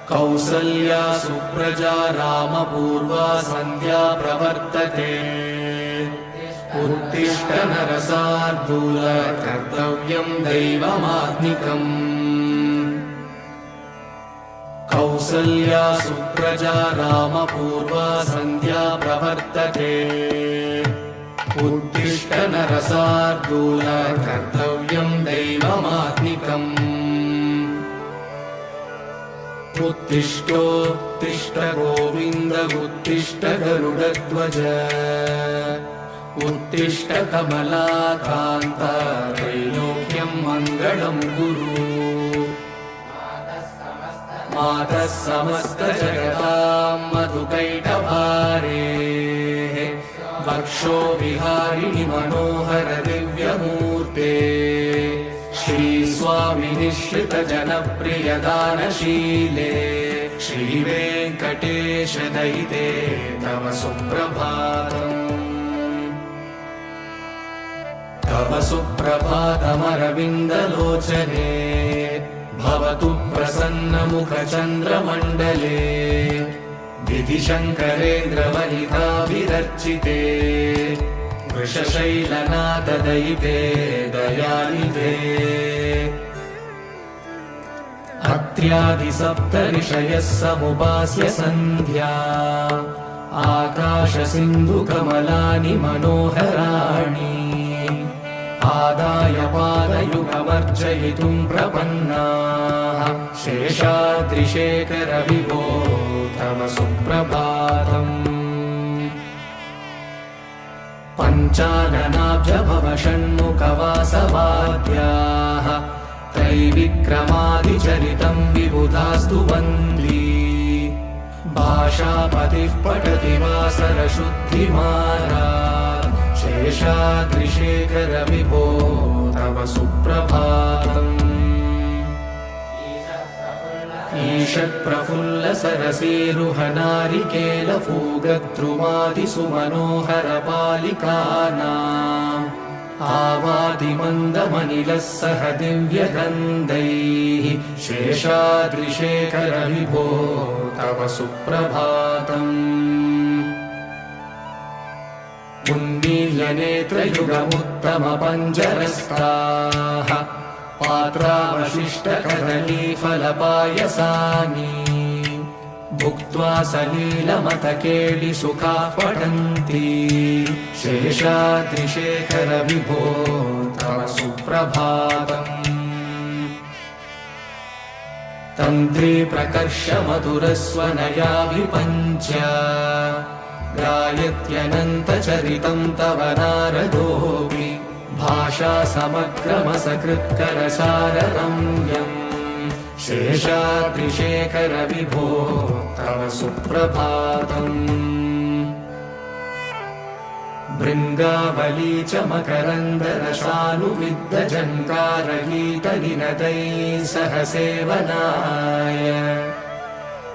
कौसल्या सुप्रजा रामपूर्वा सन्ध्या प्रवर्तते। उत्तिष्ठ नरशार्दूल कर्तव्यं दैवमात्मिकम्। कौसल्या सुप्रजा रामपूर्वा सन्ध्या प्रवर्तते। उत्तिष्ठ नरशार्दूल कर्तव्यं दैवमात्मिकम्। उत्तिष्ठोत्तिष्ठ गोविन्द उत्तिष्ठ गरुडध्वज। उत्तिष्ठ कमलाकान्त त्रैलोक्यं मङ्गलं कुरु। मातः समस्तजगतां मधुकैटभारेः वक्षो विहारिणि मनोहर दिव्यमूर्ते। श्रीस्वामि निःश्रित जनप्रिय दानशीले श्रीवेङ्कटेश दयिते तव सुप्रभातम्। तव सुप्रभातमरविन्दलोचने भवतु प्रसन्नमुखचन्द्रमण्डले। विधिशङ्करेन्द्रवनिताभिरर्चिते वृषशैलनाथ दयिते दयानिधे। अत्र्यादिसप्तऋषयः समुपास्य सन्ध्या आकाशसिन्धुकमलानि मनोहराणि। आदाय पादयुगमर्चयितुं प्रपन्नाः शेषाद्रिशेखर विभो तव सुप्रभातम्। पञ्चाननाब्जभव षण्मुखवासवाद्याः त्रैविक्रमादिचरितं विबुधास्तु वन्दी। भाषापतिः पठति वासरशुद्धिमारात् शेषाद्रिशेखर विभो तव सुप्रभातम्। ईषत्प्रफुल्ल सरसीरुहनारिकेलफूगद्रुमादिसुमनोहर पालिकानाम् आवादिमन्दमनिलः सह दिव्यगन्धैः शेषाद्रिशेखर विभो तव सुप्रभातम्। उन्मील्यनेत्रयुगमुत्तमपञ्जरस्ताः पात्रावशिष्टकदलीफलपायसानि भुक्त्वा सलीलमतकेलिसुखाः पठन्ति शेषाद्रिशेखर विभो तव सुप्रभातम्। तन्त्री प्रकर्ष मधुरस्वनया विपञ्च गायत्यनन्तचरितं तव नारदोऽपि। भाषा समग्रमसकृत्करसाररम्यम् शेषाद्रिशेखर विभो तव सुप्रभातम्। भृङ्गावली च मकरन्दरसानुविद्धझङ्कारगीतनिनदैः सह सेवनाय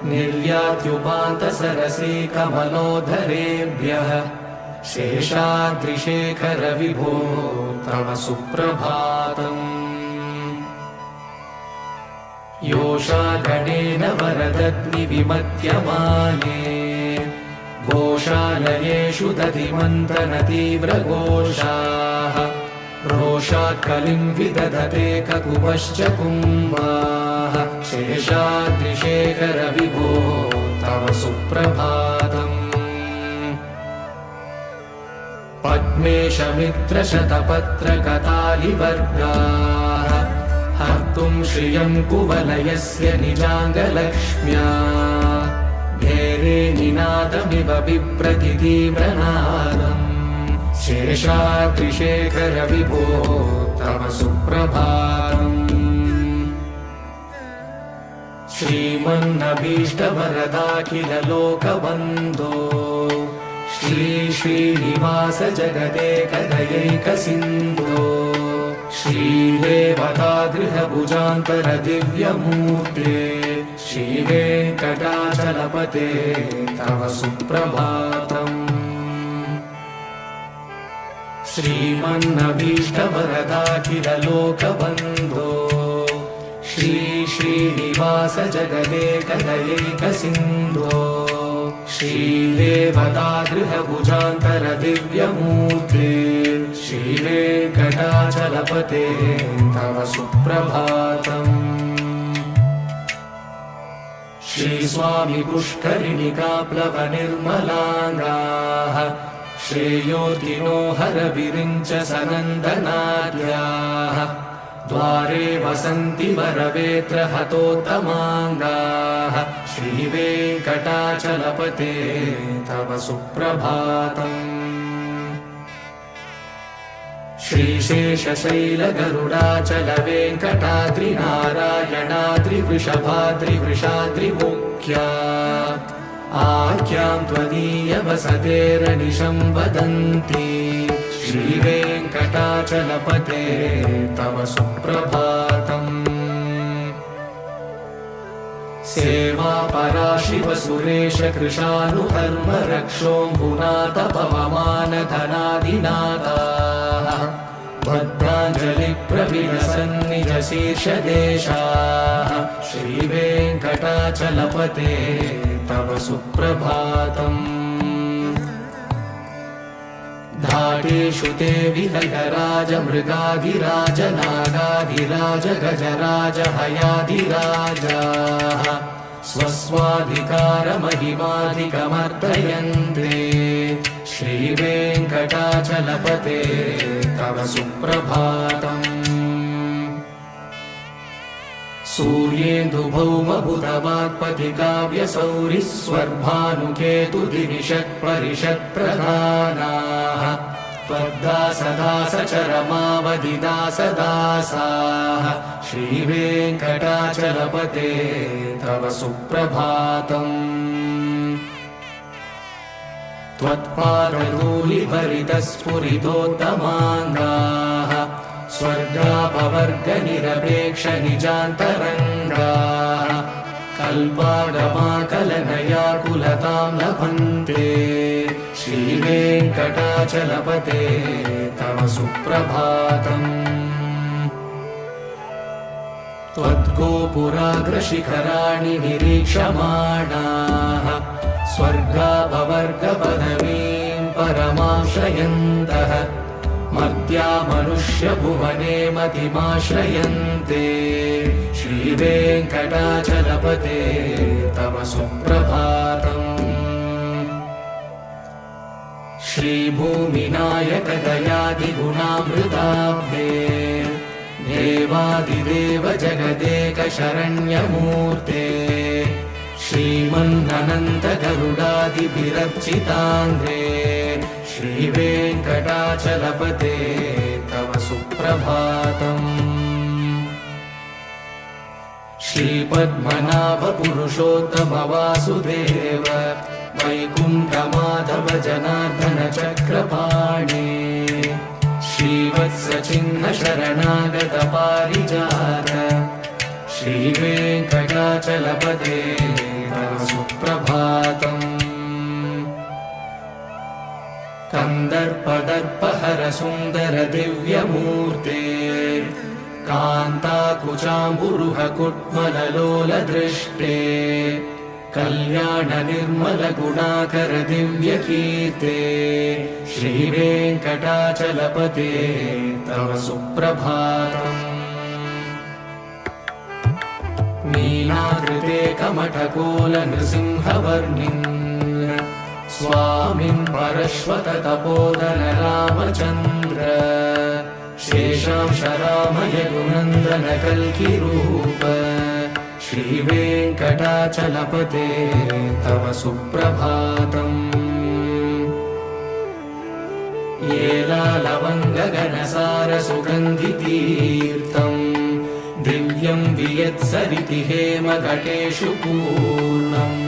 निर्यात्युपान्तसरसी कमलोदरेभ्यः शेषाद्रिशेखर विभो तव सुप्रभातम्। योषागणेन वरदग्निविमत्यमाने घोषालयेषु दधिमन्थनतीव्रघोषाः रोषात् कलिं विदधते ककुपश्च कुम्भाः शेषाद्रिशेखर विभो तव सुप्रभातम्। पद्मेशमित्रशतपत्रकतालिवर्गाः हर्तुं श्रियं कुवलयस्य निजाङ्गलक्ष्म्या घेरे निनादमिव बिभ्रति तीव्रनादम् शेषाद्रिशेखर विभो तव सुप्रभातम्। श्रीमन्नभीष्टवरदाखिललोकबन्धो श्री श्रीनिवास जगदेकदयैकसिन्धो श्रीदेवतागृहभुजान्तर दिव्यमूर्ते श्रीवेङ्कटाचलपते तव सुप्रभातम्। श्रीमन्नभीष्टवरदाखिललोकबन्धो श्री श्रीनिवास जगदेकदयैकसिन्धो श्रीदेवतागृहभुजान्तरदिव्यमूर्ते श्रीवेङ्कटाचलपते तव सुप्रभातम्। श्रीस्वामी पुष्करिणिकाप्लवनिर्मलाङ्गाः श्रेयोतिनो हरविरिञ्च सनन्दनाद्याः द्वारे वसन्ति वरवेत्र हतोत्तमाङ्गाः श्रीवेङ्कटाचलपते तव सुप्रभातम्। श्रीशेषशैलगरुडाचलवेङ्कटाद्रिनारायणाद्रिवृषभाद्रिवृषाद्रिमुख्या आख्यां त्वदीयवसतेरनिशं वदन्ति श्रीवेङ्कटाचलपते तव सुप्रभातम्। सेवापरा शिवसुरेश कृशानुधर्म रक्षोऽम्बुनाथ पवमानधनादिनाथाः भद्राञ्जलिप्रविलसन्निजशीर्षदेशाः श्रीवेङ्कटाचलपते तव सुप्रभातम्। धाटेषु ते विहगराज मृगाधिराज नागाधिराज गजराज हयाधिराजाः स्वस्वाधिकारमहिमाधिकमर्दयन्ते श्रीवेङ्कटाचलपते तव सुप्रभातम्। सूर्येन्दुभौमबुधवाक्पतिकाव्यसौरिस्वर्भानुकेतुदिविषत्परिषत्प्रधानाः त्वद्दासदासचरमावधिदासदासाः श्रीवेङ्कटाचलपते तव सुप्रभातम्। त्वत्पादधूलिभरितस्फुरितोत्तमाङ्गाः स्वर्गापवर्गनिरपेक्षनिजान्तरङ्गाः कल्पागमाकलनयाकुलतां लभन्ते श्रीवेङ्कटाचलपते तव सुप्रभातम्। त्वद्गोपुराग्रशिखराणि निरीक्षमाणाः स्वर्गापवर्गपदवीं परमाश्रयन्तः मर्त्या मनुष्यभुवने मतिमाश्रयन्ते श्रीवेङ्कटाचलपते तव सुप्रभातम्। श्रीभूमिनायक दयादिगुणामृताब्धे देवादिदेव जगदेक शरण्यमूर्ते श्रीमन्ननन्त गरुडादिभिरर्चिताङ्घ्रे श्रीवेङ्कटाचलपते तव सुप्रभातम्। श्रीपद्मनाभ पुरुषोत्तम वासुदेव वैकुण्ठमाधव जनार्दन चक्रपाणे श्रीवत्सचिह्न शरणागत पारिजात श्रीवेङ्कटाचलपते तव सुप्रभातम्। कन्दर्पदर्पहर सुन्दर दिव्यमूर्ते कान्ताकुचाम्बुरुह कुट्मललोलदृष्टे कल्याण निर्मल गुणाकर दिव्यकीर्ते श्रीवेङ्कटाचलपते तव सुप्रभातम्। नीलाकृते कमठकोल नृसिंहवर्णिन् स्वामिन् परश्वत तपोधन रामचन्द्र शेषांश रामय गुणन्दन कल्किरूप श्रीवेङ्कटाचलपते तव सुप्रभातम्। येलालवङ्गगणसार सुगन्धितीर्थम् दिव्यं वियत्सरिति हेमघटेषु पूर्णम्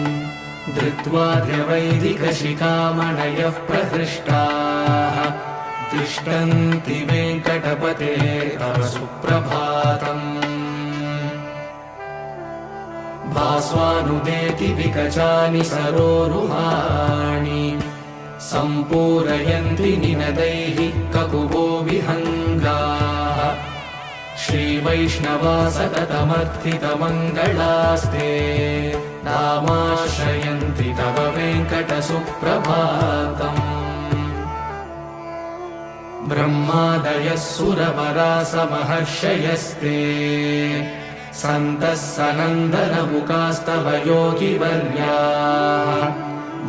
धृत्वा द्रवैदिकशिखामणयः प्रहृष्टाः तिष्ठन्ति वेङ्कटपते तव सुप्रभातम्। भास्वानुदेति विकचानि सरोरुहाणि सम्पूरयन्ति निनदैः ककुपो विहङ्गाः श्रीवैष्णवा सततमर्थितमङ्गलास्ते नामाश्रयन्ति तव वेङ्कटसुप्रभातम् ब्रह्मादयः सुरवरासमहर्षयस्ते सन्तः सनन्दनमुखास्तव योगिवर्याः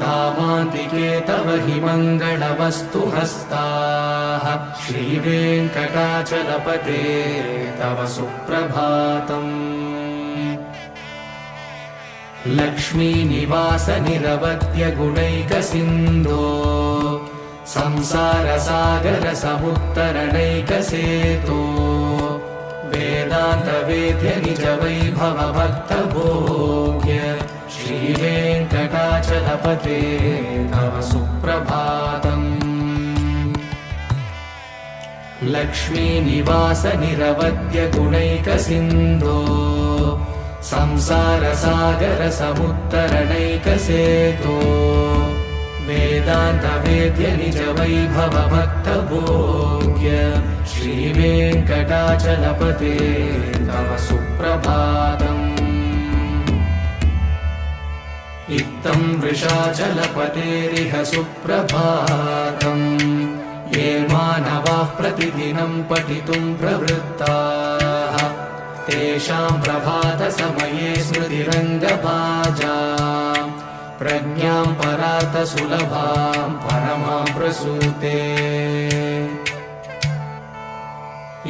दामान्तिके तव हि मङ्गलवस्तुहस्ताः श्रीवेङ्कटाचलपते तव सुप्रभातम् लक्ष्मीनिवास निरवध्य गुणैकसिन्धो संसारसागर समुत्तरणैकसेतो वेदान्तवेद्य निज वैभव भक्तभोग्य श्रीवेङ्कटाचलपते तव सुप्रभातम् लक्ष्मीनिवास निरवध्य गुणैकसिन्धो संसारसागर समुत्तरणैकसेतो वेदान्तवेद्य निज वैभव भक्तभोग्य श्रीवेङ्कटाचलपते तव सुप्रभातम् इत्थं वृषाचलपतेरिह सुप्रभातम् ये मानवाः प्रतिदिनं पठितुं प्रवृत्ताः तेषां प्रभातसमये स्मृतिरङ्गभाजाम् प्रज्ञां परार्थसुलभां परमां प्रसूते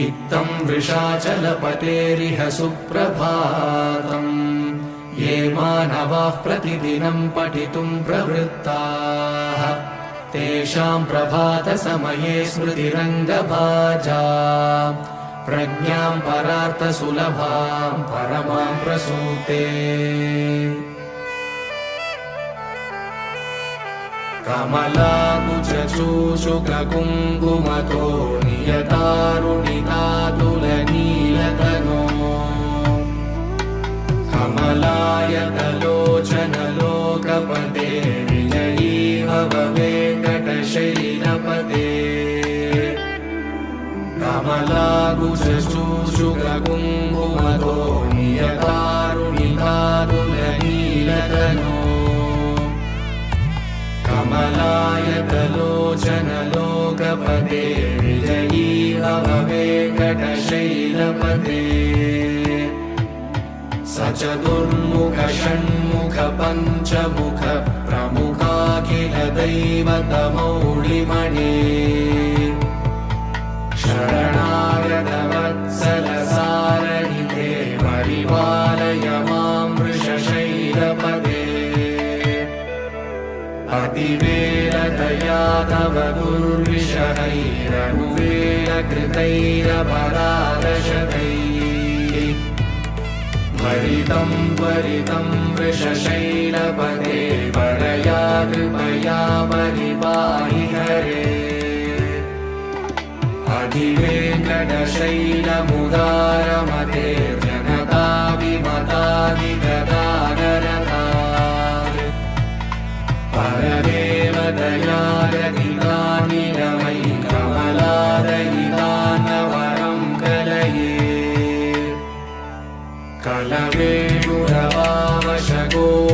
इत्थं वृषाचलपतेरिह सुप्रभातम् ये मानवाः प्रतिदिनं पठितुं प्रवृत्ताः तेषां प्रभातसमये स्मृतिरङ्गभाजाम् प्रज्ञां परार्थसुलभां परमां प्रसूते कमलाकुचूषुककुङ्कुमतो नियतारुणितातुलनीलतनो कमलायतलोचनलोकपते विजयी भव वेङ्कटशैलपते कमलाकुचूषुककुङ्कुमतो नियतारुणितातुलनीलतनो कमलायतलोचनलोकपते विजयी भव वेङ्कटशैलपते सचतुर्मुख षण्मुख पञ्चमुख प्रमुखाखिल दैवतमौलिमणे शरणागत वत्सल सारहिते परिपालय मां वृषशैलपते अतिवेलतया तव दुर्विषहैरनुवेलकृतैरपरादशतैः भरितं त्वरितं वृषशैलपते परया कृपया परिपाहि हरे अधिवेङ्कटशैलमुदारमते जनता विमतादिगदानरता परदेवदयारहितानि रमै कमलादयितान्नवरं कलये कलवेणुरवावशगो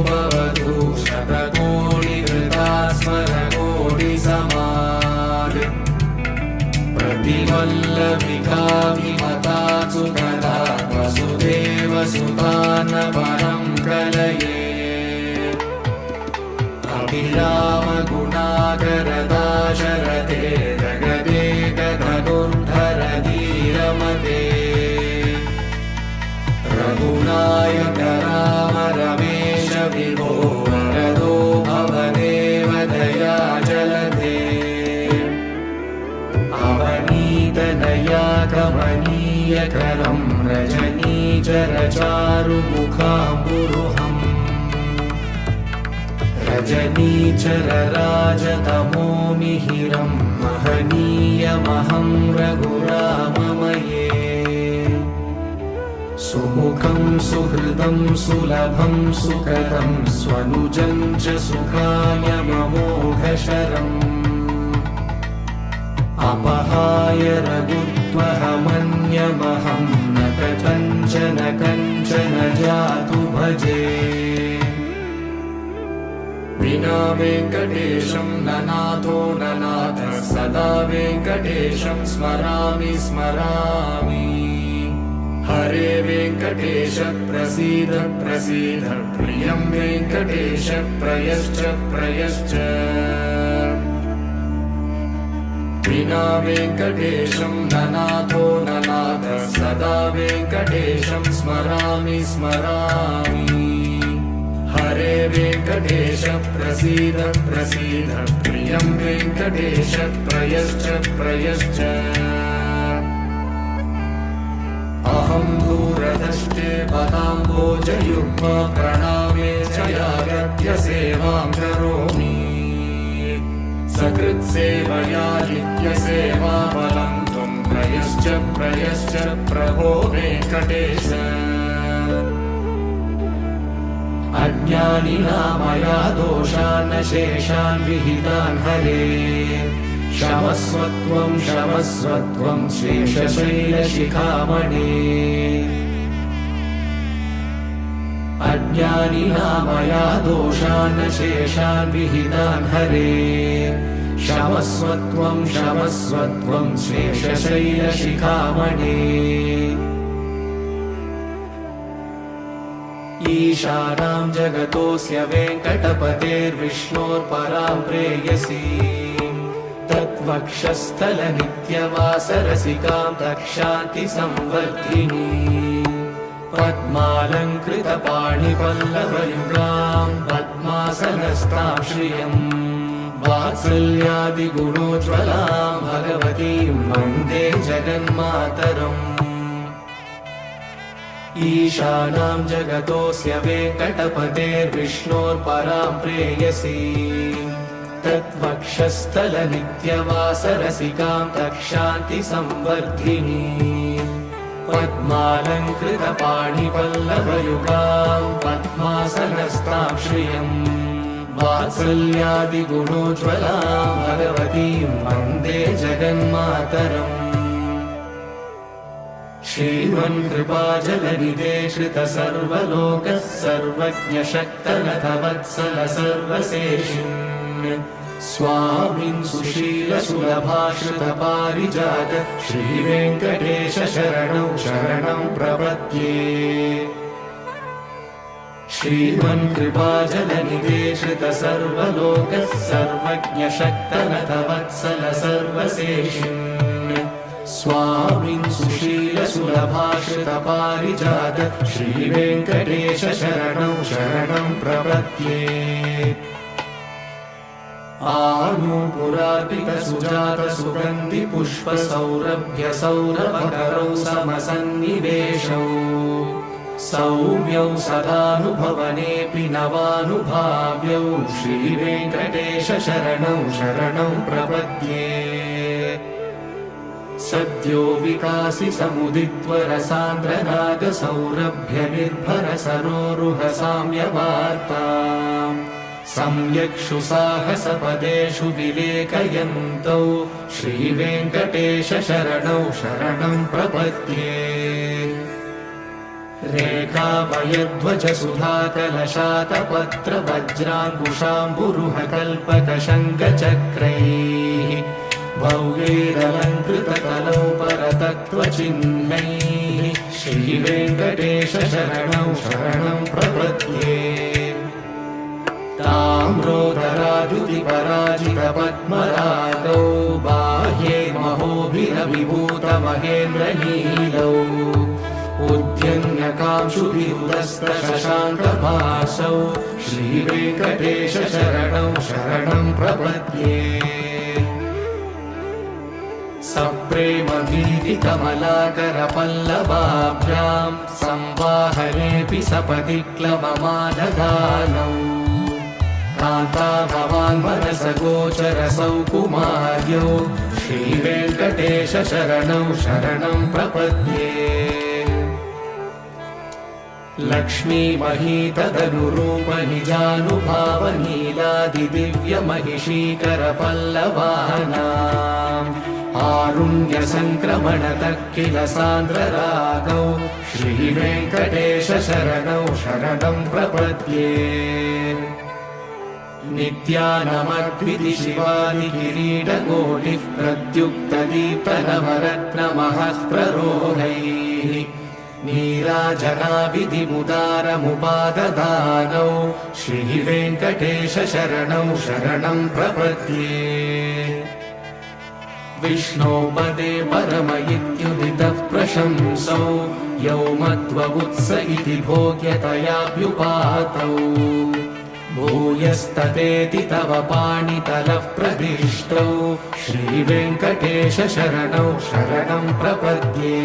भवतु शतकोटिहृता स्मरकोटिसमाद् प्रतिवल्लभिका विमता सुतदा वसुदेवसुतान्नवरं कलये अभिरामगुणाकरदाशरथे जगदेकधनुर्धर धीरमते रघुनायक राम रमेश विभो वरदो भवदेव दया जलधे अवनीतनया कमनीयकरं रजनीचरचारुमुखाम्बुरुहम् रजनीचरराजतमो मिहिरं महनीयमहं रघुराममये सुमुखं सुहृदं सुलभं सुखदं स्वनुजं च सुखाय ममोघशरम् अपहा रामाय रघुत्वहमन्यमहं न कथञ्चन कञ्चन जातु भजे। विना वेङ्कटेशं ननाथो ननाथः सदा वेङ्कटेशं स्मरामि स्मरामि। हरे वेङ्कटेश प्रसीद प्रसीद प्रियं वेङ्कटेश प्रयश्च प्रयश्च। विना वेङ्कटेशं ननाथो ननाथः सदा वेङ्कटेशं स्मरामि स्मरामि। हरे वेङ्कटेश प्रसीद प्रसीद प्रियं वेङ्कटेश प्रयश्च प्रयश्च। अहं दूरदृष्टे पदाम्बोजयुग्म प्रणामे च यागत्य सेवां करोमि। सकृत्सेवया नित्यसेवाफलं त्वं प्रयश्च प्रयश्च प्रभो वेङ्कटेश। अज्ञानिना मया दोषान् शेषान् विहितान् हरे क्षमस्वत्वं क्षमस्वत्वं शेषशैलशिखामणे। अज्ञानिना मया दोषान् शेषान् विहितान् हरे क्षमस्वत्वं क्षमस्वत्वं शेषशैलशिखामणे। ईशानां जगतोऽस्य वेङ्कटपतेर्विष्णोर्परां प्रेयसीं तत्वक्षस्थलनित्यवासरसिकां तक्षान्तिसंवर्धिनी। पद्मालङ्कृतपाणिपल्लवयुगां पद्मासनस्तां श्रियं वात्सल्यादिगुणोज्ज्वलां भगवतीं वन्दे जगन्मातरम्। ईशानां जगतोऽस्य वेङ्कटपतेर्विष्णोर्परां प्रेयसीं तत्वक्षस्थलनित्यवासरसिकां तक्षान्तिसंवर्धिनी। पद्मालङ्कृतपाणिपल्लवयुगां पद्मासनस्तां श्रियं वात्सल्यादिगुणोज्ज्वलां भगवतीं वन्दे जगन्मातरम्। श्रीमन्कृपाजलनिधे श्रितसर्वलोकः सर्वज्ञशक्तनथवत्सल सर्वशेषिन् स्वामिन् सुशीलसुलभाश्रितपारिजात श्रीवेङ्कटेश शरणौ शरणं प्रपद्ये। श्रीमन्कृपाजलनिधे श्रितसर्वलोकः सर्वज्ञशक्तनथवत्सल सर्वशेषिन् स्वामिन् सुशीलसुलभाश्रितपारिजात श्रीवेङ्कटेश शरणौ शरणं प्रपद्ये। आनूपुरार्पितसुजातसुगन्धिपुष्पसौरभ्यसौरभकरौ समसन्निवेशौ सौम्यौ सदानुभवनेऽपि नवानुभाव्यौ श्रीवेङ्कटेश शरणौ शरणं प्रपद्ये। सद्यो विकासि समुदित्वरसान्द्रनागसौरभ्यनिर्भरसरोरुहसाम्यवार्ताम् सम्यक्षु साहसपदेषु विलेखयन्तौ श्रीवेङ्कटेश शरणौ शरणं प्रपद्ये। रेखामयध्वजसुधाकलशातपत्रवज्राङ्कुशाम्बुरुहकल्पकशङ्खचक्रैः भव्यैरलङ्कृतकलौ परतत्त्वचिह्नैः श्रीवेङ्कटेश शरणौ शरणं प्रपद्ये। ताम्रोदराद्युतिपराजितपद्मरागौ बाह्ये महोभिरविभूतमहेन्द्रनीलौ उद्यन्यकांशुभिरुदस्तशशाङ्कभासौ श्रीवेङ्कटेश शरणौ शरणं प्रपद्ये। सप्रेमभीतिकमलाकरपल्लवाभ्यां संवाहनेऽपि सपदि क्लममादधानौ कान्ता भवान् मनसगोचरसौ कुमार्यौ श्रीवेङ्कटेश शरणौ शरणं प्रपद्ये। लक्ष्मीमहीतदनुरूपनिजानुभावनीलादिदिव्यमहिषीकरपल्लवानाम् कारुण्यसङ्क्रमणतः किल सान्द्ररागौ श्रीवेङ्कटेश शरणौ शरणं प्रपद्ये नित्यानमद्विति शिवादिकिरीटकोटिः प्रत्युक्तदीप्तनवरत्नमहः प्ररोहैः नीराजनाविधिमुदारमुपाददानौ श्रीवेङ्कटेश शरणौ शरणं प्रपद्ये विष्णो पदे परम इत्युदितः प्रशंसौ यौ मध्ववुत्स इति भोग्यतयाभ्युपातौ भूयस्ततेति तव पाणितलः प्रदिष्टौ श्रीवेङ्कटेश शरणौ शरणं प्रपद्ये